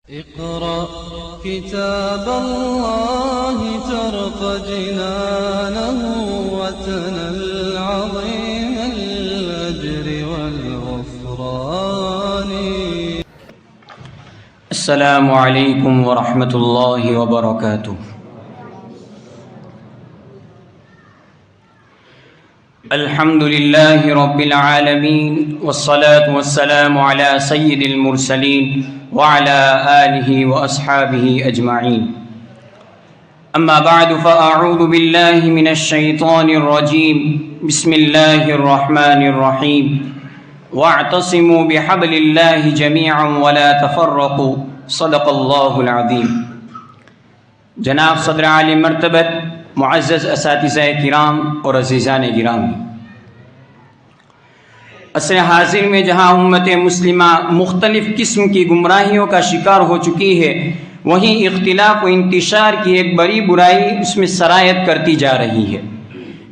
اقرأ كتاب الله ترق جنانه وتنل عظيم الأجر والغفران. السلام علیکم ورحمۃ اللہ وبرکاتہ. الحمد للہ رب العالمین والصلاة والسلام علی سید المرسلین وعلى آلہ واصحابہ اجمعین. اما بعد فاعوذ باللہ من الشیطان الرجیم. بسم اللہ الرحمن الرحیم. واعتصموا بحبل اللہ جميعا ولا تفرقوا. صدق اللہ العظیم. جناب صدر عالی مرتبت، معزز اساتذہ کرام اور عزیزان گرامی، عصر حاضر میں جہاں امت مسلمہ مختلف قسم کی گمراہیوں کا شکار ہو چکی ہے، وہیں اختلاف و انتشار کی ایک بڑی برائی اس میں سرایت کرتی جا رہی ہے،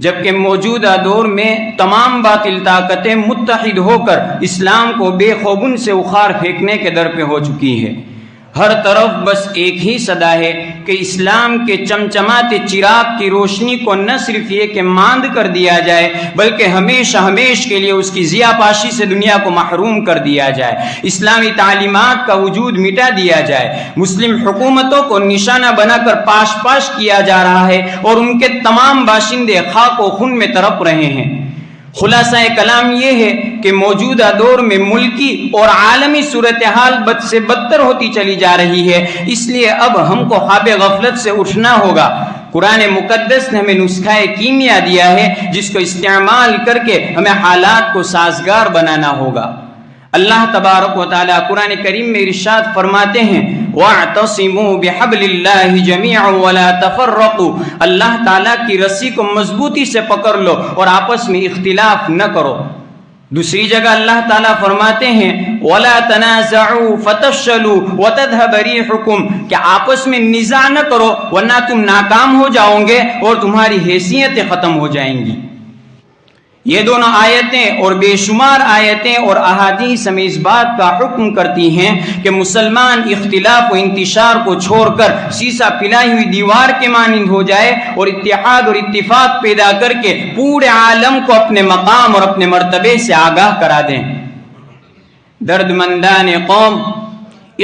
جبکہ موجودہ دور میں تمام باطل طاقتیں متحد ہو کر اسلام کو بے خوبن سے اخاڑ پھینکنے کے در پہ ہو چکی ہے. ہر طرف بس ایک ہی صدا ہے کہ اسلام کے چمچماتے چراغ کی روشنی کو نہ صرف یہ کہ ماند کر دیا جائے، بلکہ ہمیشہ ہمیش کے لیے اس کی ضیاء پاشی سے دنیا کو محروم کر دیا جائے، اسلامی تعلیمات کا وجود مٹا دیا جائے، مسلم حکومتوں کو نشانہ بنا کر پاش پاش کیا جا رہا ہے اور ان کے تمام باشندے خاک و خون میں تڑپ رہے ہیں. خلاصہ کلام یہ ہے کہ موجودہ دور میں ملکی اور عالمی صورتحال بد سے بدتر ہوتی چلی جا رہی ہے. اس لیے اب ہم کو خواب غفلت سے اٹھنا ہوگا. قرآن مقدس نے ہمیں نسخہ کیمیا دیا ہے جس کو استعمال کر کے ہمیں حالات کو سازگار بنانا ہوگا. اللہ تبارک و تعالیٰ قرآن کریم میں ارشاد فرماتے ہیں وَاعْتَصِمُوا بِحَبْلِ اللَّهِ جَمِيعًا وَلَا تَفَرَّقُوا. اللہ تعالیٰ کی رسی کو مضبوطی سے پکڑ لو اور آپس میں اختلاف نہ کرو. دوسری جگہ اللہ تعالیٰ فرماتے ہیں وَلَا تَنَازَعُوا فَتَفْشَلُوا وَتَذْهَبَ رِيحُكُمْ، کہ آپس میں نزاع نہ کرو ورنہ تم ناکام ہو جاؤ گے اور تمہاری حیثیتیں ختم ہو جائیں گی. یہ دونوں آیتیں اور بے شمار آیتیں اور احادیث ہمیں اس بات کا حکم کرتی ہیں کہ مسلمان اختلاف و انتشار کو چھوڑ کر سیسا پلائی ہوئی دیوار کے مانند ہو جائے اور اتحاد اور اتفاق پیدا کر کے پورے عالم کو اپنے مقام اور اپنے مرتبے سے آگاہ کرا دیں. درد مندان قوم،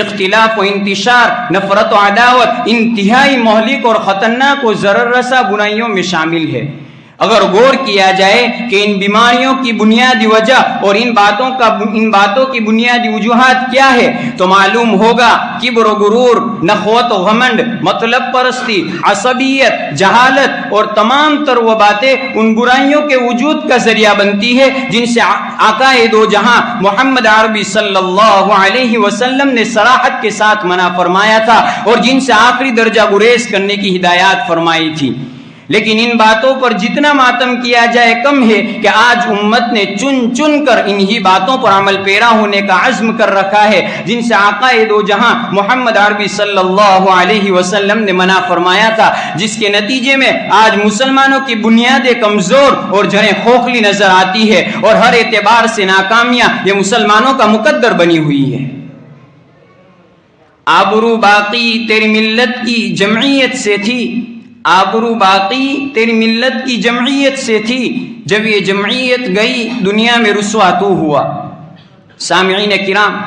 اختلاف و انتشار، نفرت و عداوت انتہائی مہلک اور خطرناک و ضرر رسا برائیوں میں شامل ہے. اگر غور کیا جائے کہ ان بیماریوں کی بنیادی وجہ اور ان باتوں کی بنیادی وجوہات کیا ہے تو معلوم ہوگا کبر و غرور، نخوت و غمنڈ، مطلب پرستی، عصبیت، جہالت اور تمام تر وہ باتیں ان برائیوں کے وجود کا ذریعہ بنتی ہے جن سے آقا دو جہاں محمد عربی صلی اللہ علیہ وسلم نے صراحت کے ساتھ منع فرمایا تھا اور جن سے آخری درجہ گریز کرنے کی ہدایات فرمائی تھی. لیکن ان باتوں پر جتنا ماتم کیا جائے کم ہے کہ آج امت نے چن چن کر انہی باتوں پر عمل پیرا ہونے کا عزم کر رکھا ہے جن سے آقا دو جہاں محمد عربی صلی اللہ علیہ وسلم نے منع فرمایا تھا، جس کے نتیجے میں آج مسلمانوں کی بنیادیں کمزور اور جڑیں کھوکھلی نظر آتی ہے اور ہر اعتبار سے ناکامیاں یہ مسلمانوں کا مقدر بنی ہوئی ہے. آبرو باقی تیری ملت کی جمعیت سے تھی، آبرو باقی تیری ملت کی جمعیت سے تھی، جب یہ جمعیت گئی دنیا میں رسوا تو ہوا. سامعین کرام،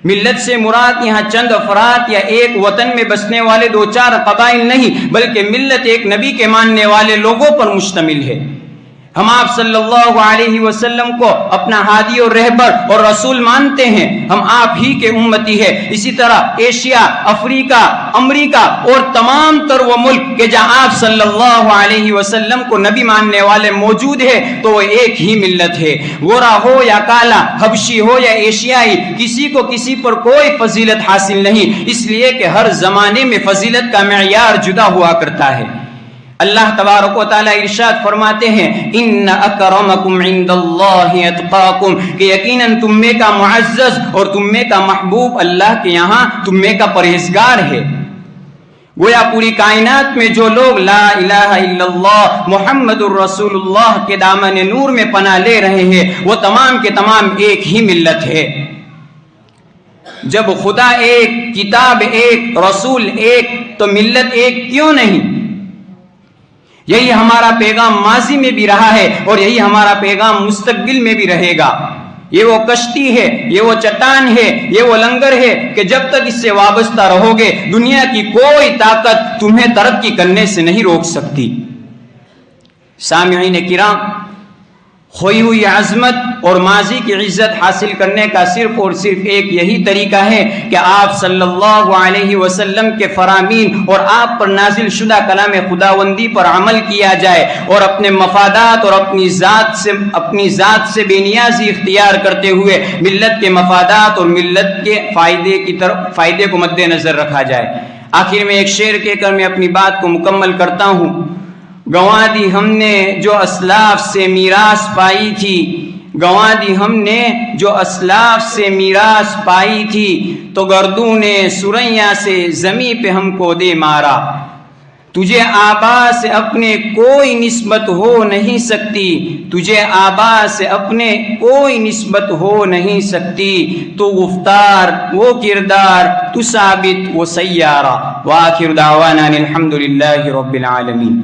ملت سے مراد یہاں چند افراد یا ایک وطن میں بسنے والے دو چار قبائل نہیں، بلکہ ملت ایک نبی کے ماننے والے لوگوں پر مشتمل ہے. ہم آپ صلی اللہ علیہ وسلم کو اپنا ہادی اور رہبر اور رسول مانتے ہیں، ہم آپ ہی کے امتی ہیں. اسی طرح ایشیا، افریقہ، امریکہ اور تمام تر وہ ملک کہ جہاں آپ صلی اللہ علیہ وسلم کو نبی ماننے والے موجود ہیں تو وہ ایک ہی ملت ہے. گورا ہو یا کالا، حبشی ہو یا ایشیائی، کسی کو کسی پر کوئی فضیلت حاصل نہیں، اس لیے کہ ہر زمانے میں فضیلت کا معیار جدا ہوا کرتا ہے. اللہ تبارک و تعالیٰ ارشاد فرماتے ہیں ان اکرمکم عند اللہ اتقاکم، کہ یقیناً تم میں کا معزز اور تم میں کا محبوب اللہ کے یہاں تم میں کا پرہیزگار ہے. گویا پوری کائنات میں جو لوگ لا الہ الا اللہ محمد الرسول اللہ کے دامن نور میں پناہ لے رہے ہیں وہ تمام کے تمام ایک ہی ملت ہے. جب خدا ایک، کتاب ایک، رسول ایک، تو ملت ایک کیوں نہیں؟ یہی ہمارا پیغام ماضی میں بھی رہا ہے اور یہی ہمارا پیغام مستقبل میں بھی رہے گا۔ یہ وہ کشتی ہے، یہ وہ چٹان ہے، یہ وہ لنگر ہے کہ جب تک اس سے وابستہ رہو گے دنیا کی کوئی طاقت تمہیں ترقی کرنے سے نہیں روک سکتی۔ سامعین کرام، کھوئی ہوئی عظمت اور ماضی کی عزت حاصل کرنے کا صرف اور صرف ایک یہی طریقہ ہے کہ آپ صلی اللہ علیہ وسلم کے فرامین اور آپ پر نازل شدہ کلام خداوندی پر عمل کیا جائے اور اپنے مفادات اور اپنی ذات سے بے نیازی اختیار کرتے ہوئے ملت کے مفادات اور ملت کے فائدے کو مد نظر رکھا جائے۔ آخر میں ایک شعر کہہ کر میں اپنی بات کو مکمل کرتا ہوں۔ گنوا دی ہم نے جو اسلاف سے میراث پائی تھی، گنوا دی ہم نے جو اسلاف سے میراث پائی تھی، تو گردوں نے سریا سے زمیں پہ ہم کو دے مارا۔ تجھے آبا سے اپنے کوئی نسبت ہو نہیں سکتی، تجھے آبا سے اپنے کوئی نسبت ہو نہیں سکتی، تو گفتار وہ کردار، تو ثابت وہ سیارہ۔ وآخر دعوانا الحمد للہ رب العالمین۔